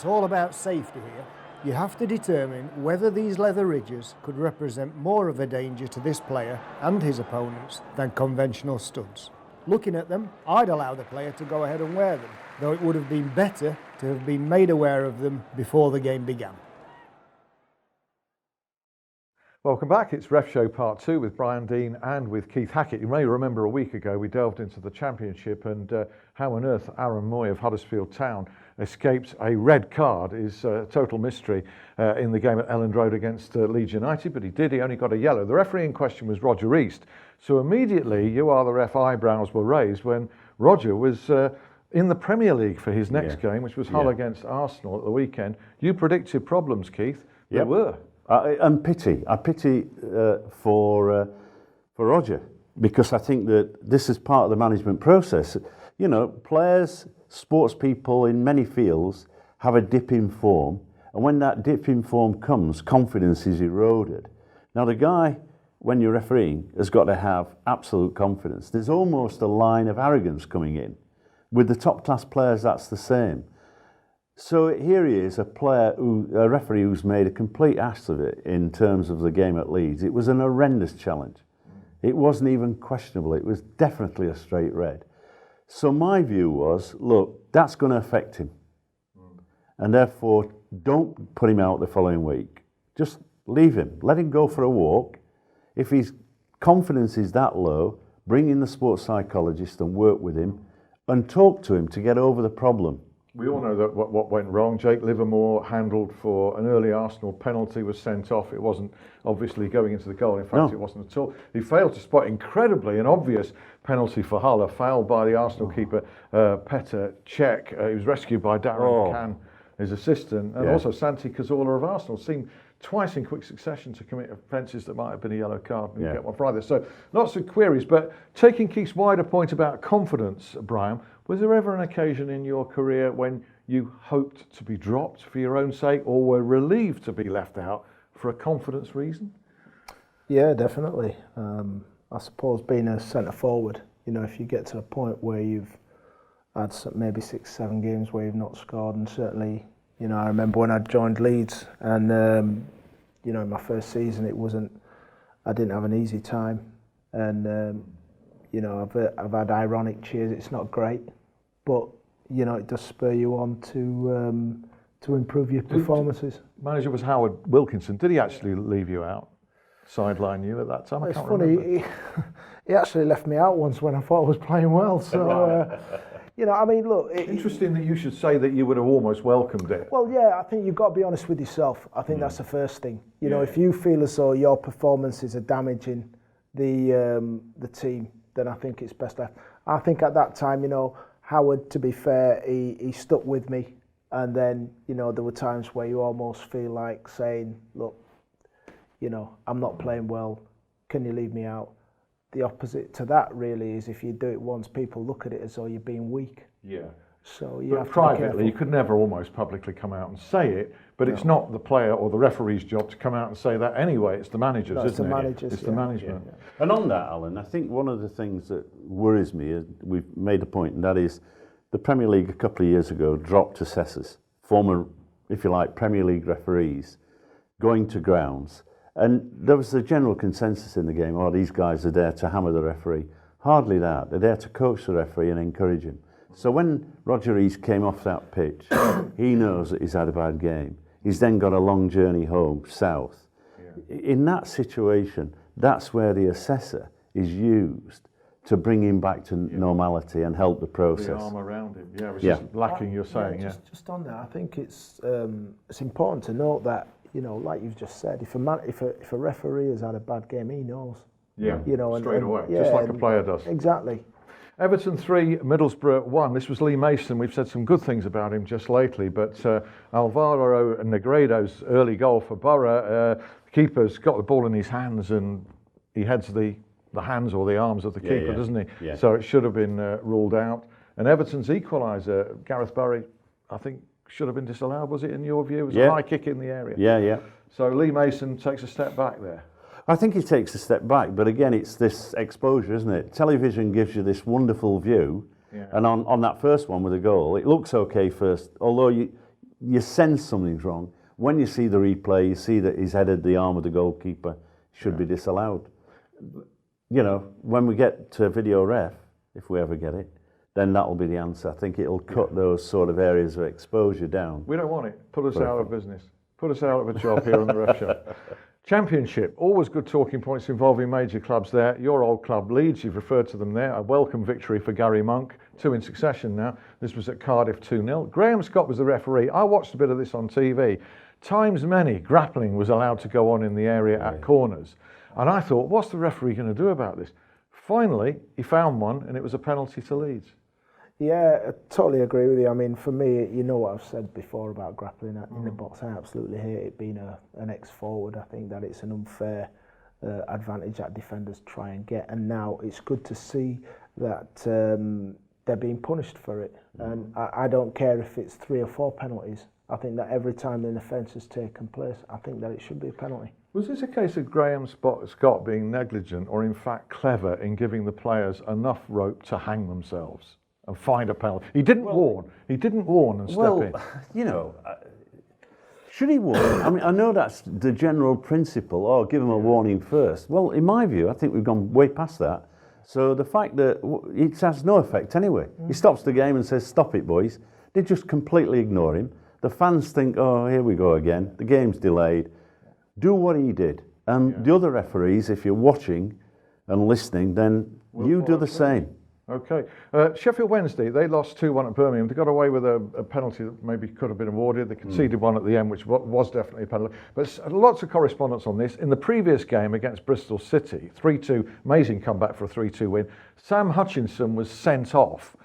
It's all about safety here. You have to determine whether these leather ridges could represent more of a danger to this player and his opponents than conventional studs. Looking at them, I'd allow the player to go ahead and wear them, though it would have been better to have been made aware of them before the game began. Welcome back. It's Ref Show Part 2 with Brian Deane and with Keith Hackett. You may remember a week ago we delved into the Championship and how on earth Aaron Moy of Huddersfield Town escaped a red card is a total mystery in the game at Elland Road against Leeds United, but he did. He only got a yellow. The referee in question was Roger East. So immediately, you are the ref eyebrows were raised when Roger was in the Premier League for his next game, which was Hull against Arsenal at the weekend. You predicted problems, Keith. There were. And pity. I pity for Roger, because I think that this is part of the management process. You know, players, sports people in many fields have a dip in form, and when that dip in form comes, confidence is eroded. Now, the guy, when you're refereeing, has got to have absolute confidence. There's almost a line of arrogance coming in. With the top class players, that's the same. So here he is, a referee who's made a complete ass of it in terms of the game at Leeds. It was an horrendous challenge. It wasn't even questionable. It was definitely a straight red. So my view was, look, that's going to affect him. And therefore, don't put him out the following week. Just leave him. Let him go for a walk. If his confidence is that low, bring in the sports psychologist and work with him and talk to him to get over the problem. We all know that what went wrong. Jake Livermore handled for an early Arsenal penalty, was sent off. It wasn't obviously going into the goal. In fact, it wasn't at all. He failed to spot incredibly an obvious penalty for Hull, a foul by the Arsenal keeper, Petr Cech. He was rescued by Darren Can, his assistant, and also Santi Cazorla of Arsenal seemed twice in quick succession to commit offences that might have been a yellow card and get one for either. So lots of queries, but taking Keith's wider point about confidence, Brian, was there ever an occasion in your career when you hoped to be dropped for your own sake or were relieved to be left out for a confidence reason? Yeah, definitely. I suppose being a centre forward, you know, if you get to a point where you've had maybe 6-7 games where you've not scored, and certainly, you know, I remember when I joined Leeds and, you know, in my first season, I didn't have an easy time. And, you know, I've had ironic cheers. It's not great, but, you know, it does spur you on to improve your performances. Manager was Howard Wilkinson. Did he actually leave you out? Sideline you at that time? It's funny, he actually left me out once when I thought I was playing well. So, you know, I mean, look... Interesting that you should say that you would have almost welcomed it. Well, yeah, I think you've got to be honest with yourself. I think that's the first thing. You know, if you feel as though your performances are damaging the team, then I think it's best left. I think at that time, you know, Howard, to be fair, he stuck with me. And then, you know, there were times where you almost feel like saying, look, you know, I'm not playing well. Can you leave me out? The opposite to that really is if you do it once, people look at it as though you're being weak. Yeah. So you but have privately, you could never almost publicly come out and say it, but it's not the player or the referee's job to come out and say that anyway. It's the manager's, isn't it? It's the managers. It's the management. Yeah. And on that, Alan, I think one of the things that worries me is we've made a point, and that is the Premier League a couple of years ago dropped assessors, former, if you like, Premier League referees, going to grounds. And there was a general consensus in the game, oh, these guys are there to hammer the referee. Hardly that. They're there to coach the referee and encourage him. So when Roger East came off that pitch, he knows that he's had a bad game. He's then got a long journey home, south. Yeah. In that situation, that's where the assessor is used to bring him back to normality and help the process. The arm around him, which is lacking, you're saying, Just on that, I think it's important to note that, you know, like you've just said, if a referee has had a bad game, he knows. Yeah, you know, straight away, just like a player does. Exactly. Everton 3, Middlesbrough 1. This was Lee Mason. We've said some good things about him just lately, but Alvaro Negredo's early goal for Borough, the keeper's got the ball in his hands and he heads the hands or the arms of the keeper, doesn't he? Yeah. So it should have been ruled out. And Everton's equaliser, Gareth Barry, I think, should have been disallowed, was it, in your view? It was a high kick in the area. Yeah. So Lee Mason takes a step back there. I think he takes a step back, but again, it's this exposure, isn't it? Television gives you this wonderful view, and on that first one with a goal, it looks okay first, although you sense something's wrong. When you see the replay, you see that he's headed the arm of the goalkeeper, should be disallowed. You know, when we get to video ref, if we ever get it, then that'll be the answer. I think it'll cut those sort of areas of exposure down. We don't want it. Put us out of business. Put us out of a job here on the Ref Show. Championship, always good talking points involving major clubs there. Your old club, Leeds, you've referred to them there. A welcome victory for Gary Monk, 2 in succession now. This was at Cardiff 2-0. Graham Scott was the referee. I watched a bit of this on TV. Times many, grappling was allowed to go on in the area at corners. And I thought, what's the referee going to do about this? Finally, he found one, and it was a penalty to Leeds. Yeah, I totally agree with you. I mean, for me, you know what I've said before about grappling in the box. I absolutely hate it being an ex-forward. I think that it's an unfair advantage that defenders try and get. And now it's good to see that they're being punished for it. And I don't care if it's 3 or 4 penalties. I think that every time an offence has taken place, I think that it should be a penalty. Was this a case of Graham Scott being negligent, or in fact clever in giving the players enough rope to hang themselves and find a penalty? He didn't warn. He didn't warn and step in. You know, should he warn? I mean, I know that's the general principle. Oh, give him a warning first. Well, in my view, I think we've gone way past that. So the fact that it has no effect anyway. He stops the game and says, "Stop it, boys." They just completely ignore him. The fans think, "Oh, here we go again. The game's delayed." Do what he did. The other referees, if you're watching and listening, then you do the same. Okay. Sheffield Wednesday, they lost 2-1 at Birmingham. They got away with a penalty that maybe could have been awarded. They conceded one at the end, which was definitely a penalty. But lots of correspondence on this. In the previous game against Bristol City, 3-2, amazing comeback for a 3-2 win, Sam Hutchinson was sent off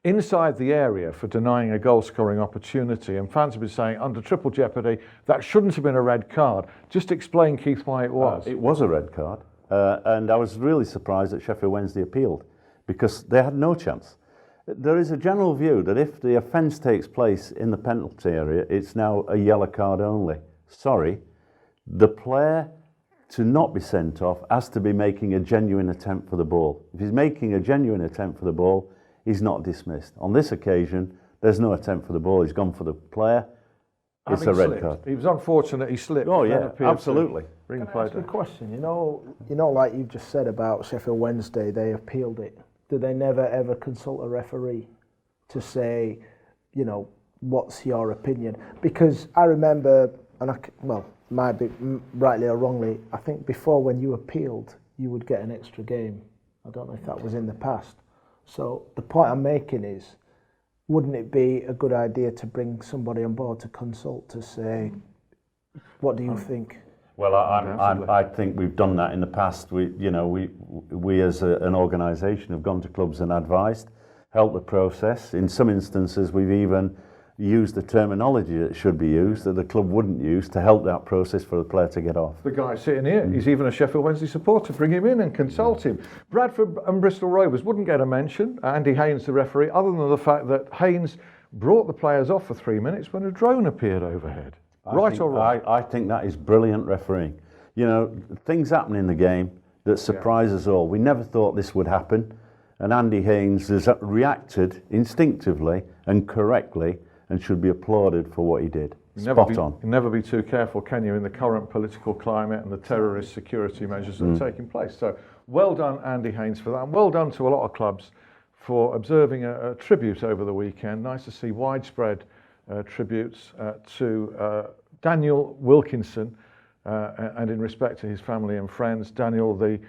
inside the area for denying a goal-scoring opportunity, and fans have been saying under triple jeopardy that shouldn't have been a red card. Just explain, Keith, why it was. It was a red card, and I was really surprised that Sheffield Wednesday appealed, because they had no chance. There is a general view that if the offence takes place in the penalty area, it's now a yellow card only. Sorry, the player to not be sent off has to be making a genuine attempt for the ball. If he's making a genuine attempt for the ball, he's not dismissed. On this occasion, there's no attempt for the ball. He's gone for the player. It's a red card. He was unfortunate. He slipped. Oh yeah, absolutely. Can I ask you a question? You know, like you've just said about Sheffield Wednesday, they appealed it. Do they never ever consult a referee to say, you know, what's your opinion? Because I remember, and might be rightly or wrongly, I think before when you appealed, you would get an extra game. I don't know if that was in the past. So the point I'm making is, wouldn't it be a good idea to bring somebody on board to consult to say, what do you think? Well, I think we've done that in the past. We as an organisation have gone to clubs and advised, helped the process. In some instances, we've even used the terminology that should be used that the club wouldn't use to help that process for the player to get off. The guy sitting here, he's even a Sheffield Wednesday supporter. Bring him in and consult him. Bradford and Bristol Rovers wouldn't get a mention, Andy Haynes, the referee, other than the fact that Haynes brought the players off for 3 minutes when a drone appeared overhead. Right or wrong? I think that is brilliant refereeing. You know, things happen in the game that surprise us all. We never thought this would happen, and Andy Haynes has reacted instinctively and correctly, and should be applauded for what he did. Spot on. Can never be too careful, can you, in the current political climate and the terrorist security measures that are taking place. So well done, Andy Haynes, for that, and well done to a lot of clubs for observing a tribute over the weekend. Nice to see widespread tributes to Daniel Wilkinson, and in respect to his family and friends, Daniel, the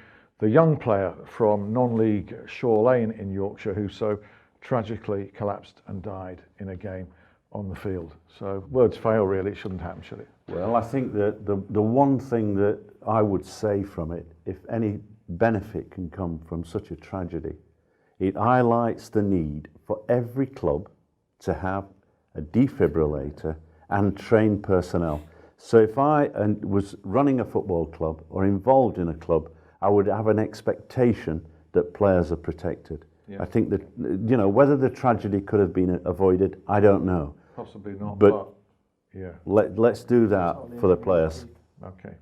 young player from non-league Shaw Lane in Yorkshire, who so tragically collapsed and died in a game on the field. So words fail, really. It shouldn't happen, should it? Well, I think that the one thing that I would say from it, if any benefit can come from such a tragedy, it highlights the need for every club to have a defibrillator and trained personnel. So if I was running a football club or involved in a club, I would have an expectation that players are protected. Yeah. I think that, you know, whether the tragedy could have been avoided, I don't know. Possibly not, but yeah. Let's do that for the players. Okay.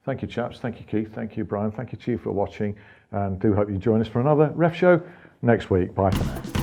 Thank you, chaps. Thank you, Keith. Thank you, Brian. Thank you, Chief, for watching. And do hope you join us for another Ref Show next week. Bye for now.